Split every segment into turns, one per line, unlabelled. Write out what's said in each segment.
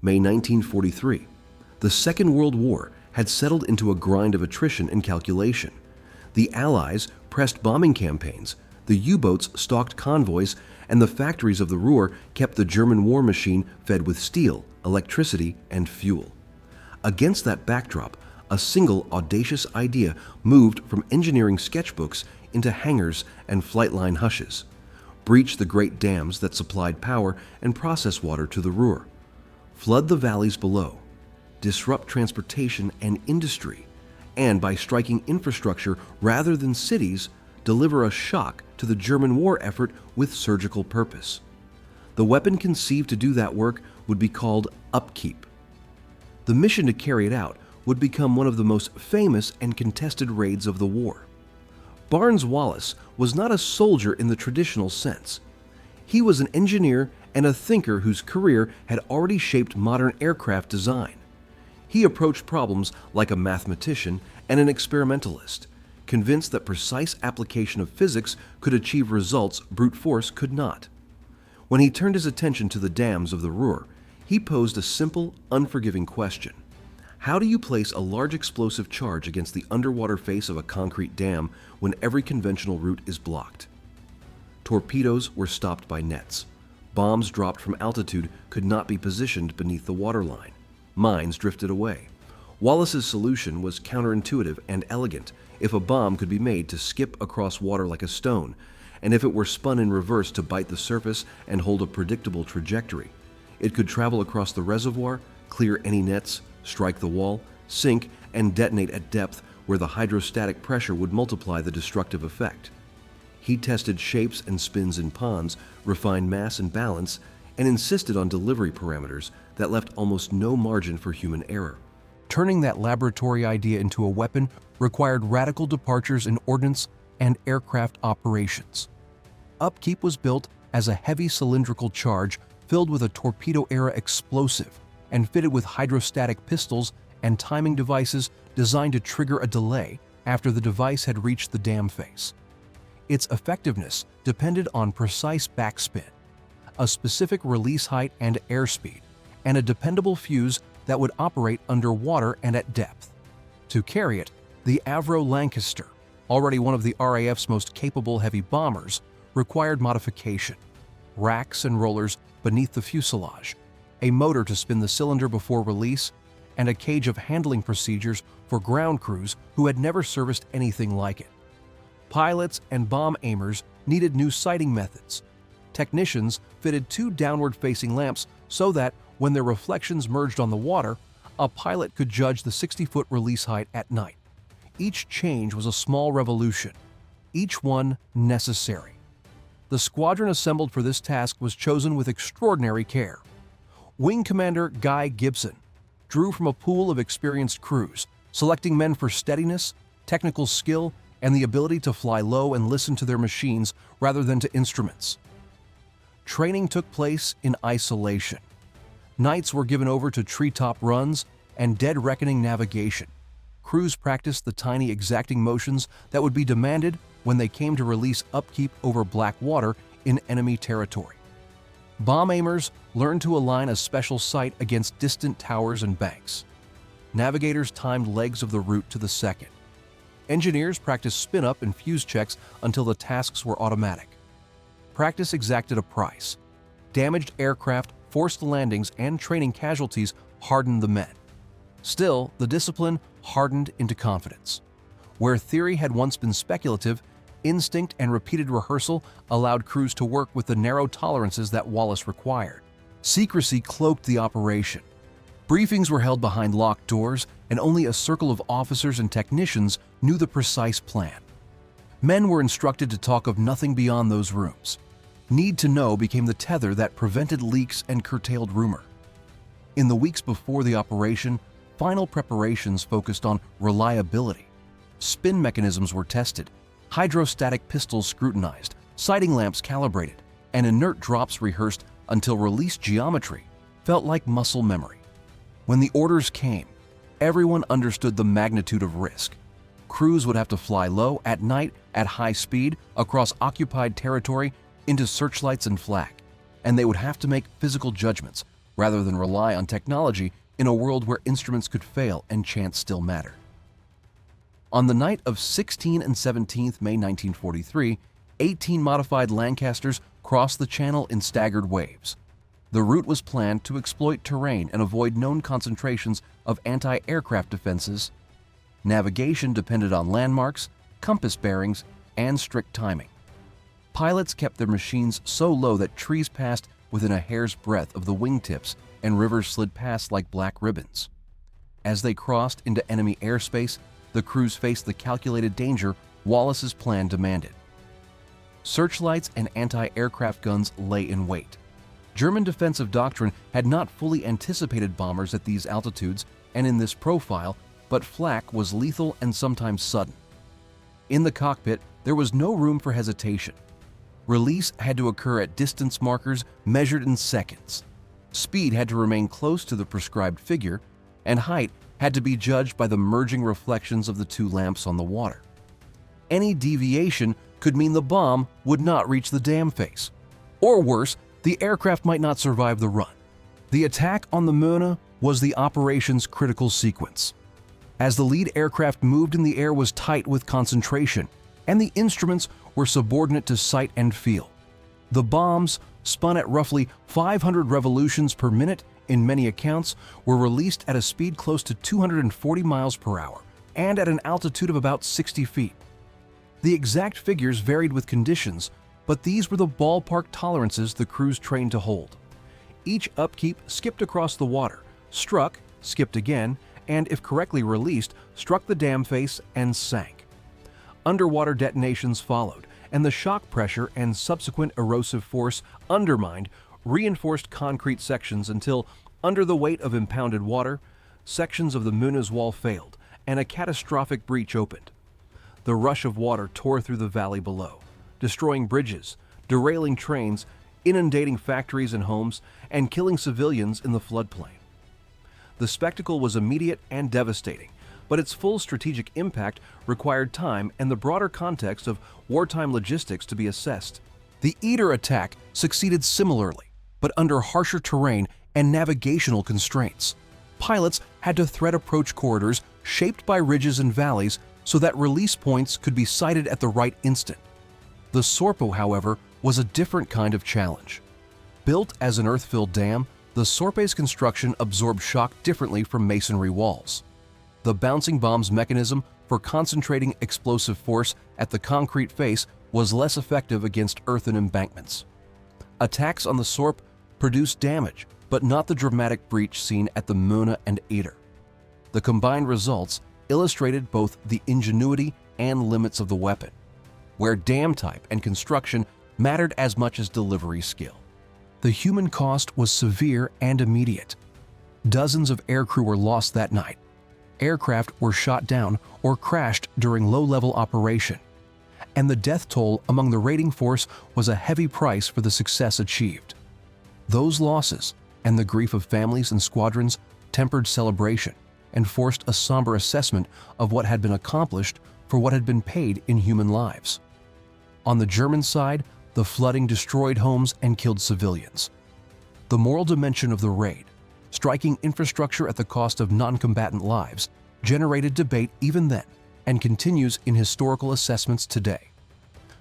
May 1943. The Second World War had settled into a grind of attrition and calculation. The Allies pressed bombing campaigns, the U-boats stalked convoys, and the factories of the Ruhr kept the German war machine fed with steel, electricity, and fuel. Against that backdrop, a single audacious idea moved from engineering sketchbooks into hangars and flight line hushes. Breach the great dams that supplied power and process water to the Ruhr. Flood the valleys below. Disrupt transportation and industry. And by striking infrastructure rather than cities, deliver a shock to the German war effort with surgical purpose. The weapon conceived to do that work would be called upkeep. The mission to carry it out would become one of the most famous and contested raids of the war. Barnes-Wallis was not a soldier in the traditional sense. He was an engineer and a thinker whose career had already shaped modern aircraft design. He approached problems like a mathematician and an experimentalist, convinced that precise application of physics could achieve results brute force could not. When he turned his attention to the dams of the Ruhr, he posed a simple, unforgiving question. How do you place a large explosive charge against the underwater face of a concrete dam when every conventional route is blocked? Torpedoes were stopped by nets. Bombs dropped from altitude could not be positioned beneath the waterline. Mines drifted away. Wallis's solution was counterintuitive and elegant. If a bomb could be made to skip across water like a stone, and if it were spun in reverse to bite the surface and hold a predictable trajectory, it could travel across the reservoir, clear any nets, strike the wall, sink, and detonate at depth where the hydrostatic pressure would multiply the destructive effect. He tested shapes and spins in ponds, refined mass and balance, and insisted on delivery parameters that left almost no margin for human error. Turning that laboratory idea into a weapon required radical departures in ordnance and aircraft operations. Upkeep was built as a heavy cylindrical charge filled with a torpedo-era explosive and fitted with hydrostatic pistols and timing devices designed to trigger a delay after the device had reached the dam face. Its effectiveness depended on precise backspin, a specific release height and airspeed, and a dependable fuse that would operate underwater and at depth. To carry it, the Avro Lancaster, already one of the RAF's most capable heavy bombers, required modification. Racks and rollers beneath the fuselage, a motor to spin the cylinder before release, and a cage of handling procedures for ground crews who had never serviced anything like it. Pilots and bomb aimers needed new sighting methods. Technicians fitted two downward-facing lamps so that, when their reflections merged on the water, a pilot could judge the 60-foot release height at night. Each change was a small revolution, each one necessary. The squadron assembled for this task was chosen with extraordinary care. Wing Commander Guy Gibson drew from a pool of experienced crews, selecting men for steadiness, technical skill, and the ability to fly low and listen to their machines rather than to instruments. Training took place in isolation. Nights were given over to treetop runs and dead reckoning navigation. Crews practiced the tiny exacting motions that would be demanded when they came to release upkeep over black water in enemy territory. Bomb aimers learned to align a special sight against distant towers and banks. Navigators timed legs of the route to the second. Engineers practiced spin-up and fuse checks until the tasks were automatic. Practice exacted a price. Damaged aircraft, forced landings, and training casualties hardened the men. Still, the discipline hardened into confidence. Where theory had once been speculative, instinct and repeated rehearsal allowed crews to work with the narrow tolerances that Wallis required. Secrecy cloaked the operation. Briefings were held behind locked doors, and only a circle of officers and technicians knew the precise plan. Men were instructed to talk of nothing beyond those rooms. Need to know became the tether that prevented leaks and curtailed rumor. In the weeks before the operation, final preparations focused on reliability. Spin mechanisms were tested, hydrostatic pistols scrutinized, sighting lamps calibrated, and inert drops rehearsed until release geometry felt like muscle memory. When the orders came, everyone understood the magnitude of risk. Crews would have to fly low at night at high speed across occupied territory into searchlights and flak, and they would have to make physical judgments, rather than rely on technology in a world where instruments could fail and chance still mattered. On the night of 16 and 17 May 1943, 18 modified Lancasters crossed the channel in staggered waves. The route was planned to exploit terrain and avoid known concentrations of anti-aircraft defenses. Navigation depended on landmarks, compass bearings, and strict timing. Pilots kept their machines so low that trees passed within a hair's breadth of the wingtips and rivers slid past like black ribbons. As they crossed into enemy airspace, the crews faced the calculated danger Wallace's plan demanded. Searchlights and anti-aircraft guns lay in wait. German defensive doctrine had not fully anticipated bombers at these altitudes and in this profile, but flak was lethal and sometimes sudden. In the cockpit, there was no room for hesitation. Release had to occur at distance markers measured in seconds. Speed had to remain close to the prescribed figure, and height had to be judged by the merging reflections of the two lamps on the water. Any deviation could mean the bomb would not reach the dam face. Or worse, the aircraft might not survive the run. The attack on the Möhne was the operation's critical sequence. As the lead aircraft moved in the air was tight with concentration, and the instruments were subordinate to sight and feel. The bombs, spun at roughly 500 revolutions per minute in many accounts, were released at a speed close to 240 miles per hour and at an altitude of about 60 feet. The exact figures varied with conditions, but these were the ballpark tolerances the crews trained to hold. Each upkeep skipped across the water, struck, skipped again, and if correctly released, struck the dam face and sank. Underwater detonations followed, and the shock pressure and subsequent erosive force undermined reinforced concrete sections until, under the weight of impounded water, sections of the Möhne's wall failed and a catastrophic breach opened. The rush of water tore through the valley below, destroying bridges, derailing trains, inundating factories and homes, and killing civilians in the floodplain. The spectacle was immediate and devastating, but its full strategic impact required time and the broader context of wartime logistics to be assessed. The Eder attack succeeded similarly, but under harsher terrain and navigational constraints. Pilots had to thread approach corridors shaped by ridges and valleys so that release points could be sighted at the right instant. The Sorpo, however, was a different kind of challenge. Built as an earth-filled dam, the Sorpe's construction absorbed shock differently from masonry walls. The bouncing bomb's mechanism for concentrating explosive force at the concrete face was less effective against earthen embankments. Attacks on the Sorp produced damage, but not the dramatic breach seen at the Möhne and Eder. The combined results illustrated both the ingenuity and limits of the weapon, where dam type and construction mattered as much as delivery skill. The human cost was severe and immediate. Dozens of aircrew were lost that night. Aircraft were shot down or crashed during low-level operation, and the death toll among the raiding force was a heavy price for the success achieved. Those losses and the grief of families and squadrons tempered celebration and forced a somber assessment of what had been accomplished for what had been paid in human lives. On the German side, the flooding destroyed homes and killed civilians. The moral dimension of the raid, striking infrastructure at the cost of non-combatant lives, generated debate even then and continues in historical assessments today.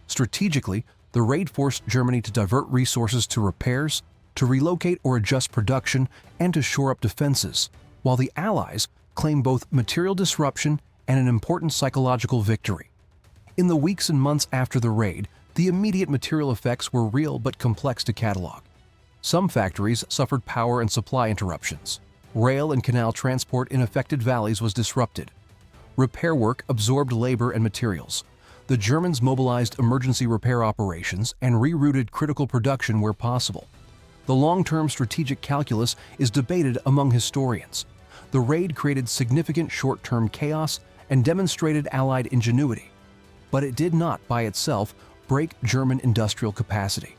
Strategically, the raid forced Germany to divert resources to repairs, to relocate or adjust production, and to shore up defenses, while the Allies claimed both material disruption and an important psychological victory. In the weeks and months after the raid, the immediate material effects were real but complex to catalog. Some factories suffered power and supply interruptions. Rail and canal transport in affected valleys was disrupted. Repair work absorbed labor and materials. The Germans mobilized emergency repair operations and rerouted critical production where possible. The long-term strategic calculus is debated among historians. The raid created significant short-term chaos and demonstrated Allied ingenuity, but it did not, by itself, break German industrial capacity.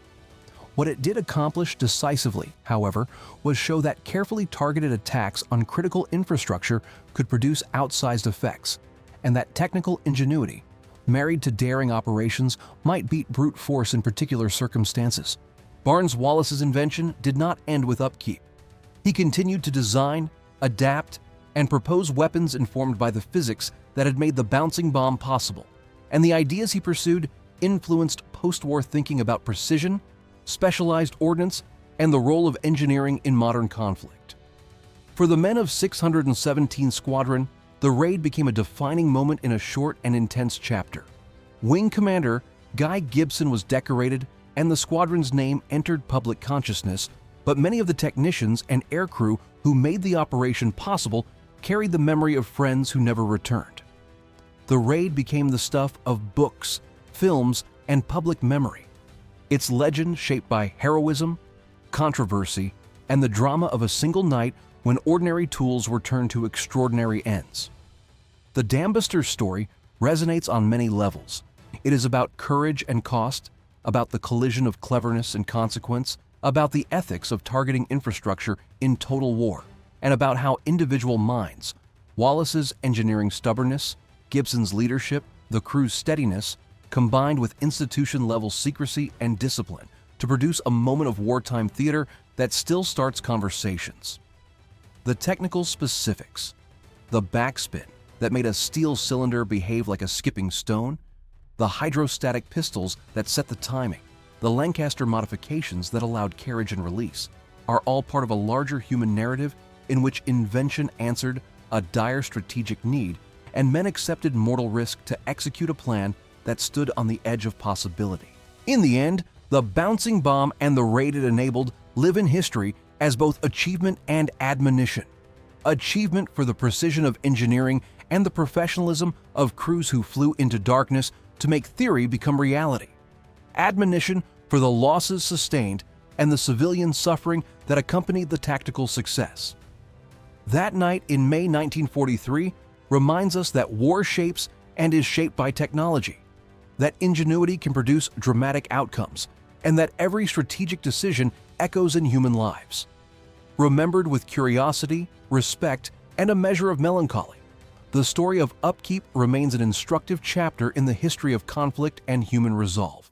What it did accomplish decisively, however, was show that carefully targeted attacks on critical infrastructure could produce outsized effects, and that technical ingenuity, married to daring operations, might beat brute force in particular circumstances. Barnes-Wallace's invention did not end with upkeep. He continued to design, adapt, and propose weapons informed by the physics that had made the bouncing bomb possible, and the ideas he pursued influenced post-war thinking about precision, specialized ordnance, and the role of engineering in modern conflict. For the men of 617 Squadron, the raid became a defining moment in a short and intense chapter. Wing Commander Guy Gibson was decorated, and the squadron's name entered public consciousness, but many of the technicians and aircrew who made the operation possible carried the memory of friends who never returned. The raid became the stuff of books, films, and public memory, its legend shaped by heroism, controversy, and the drama of a single night when ordinary tools were turned to extraordinary ends. The Dambuster story resonates on many levels. It is about courage and cost, about the collision of cleverness and consequence, about the ethics of targeting infrastructure in total war, and about how individual minds, Wallace's engineering stubbornness, Gibson's leadership, the crew's steadiness, combined with institution-level secrecy and discipline to produce a moment of wartime theater that still starts conversations. The technical specifics, the backspin that made a steel cylinder behave like a skipping stone, the hydrostatic pistols that set the timing, the Lancaster modifications that allowed carriage and release, are all part of a larger human narrative in which invention answered a dire strategic need and men accepted mortal risk to execute a plan that stood on the edge of possibility. In the end, the bouncing bomb and the raid it enabled live in history as both achievement and admonition. Achievement for the precision of engineering and the professionalism of crews who flew into darkness to make theory become reality. Admonition for the losses sustained and the civilian suffering that accompanied the tactical success. That night in May 1943 reminds us that war shapes and is shaped by technology, that ingenuity can produce dramatic outcomes, and that every strategic decision echoes in human lives. Remembered with curiosity, respect, and a measure of melancholy, the story of upkeep remains an instructive chapter in the history of conflict and human resolve.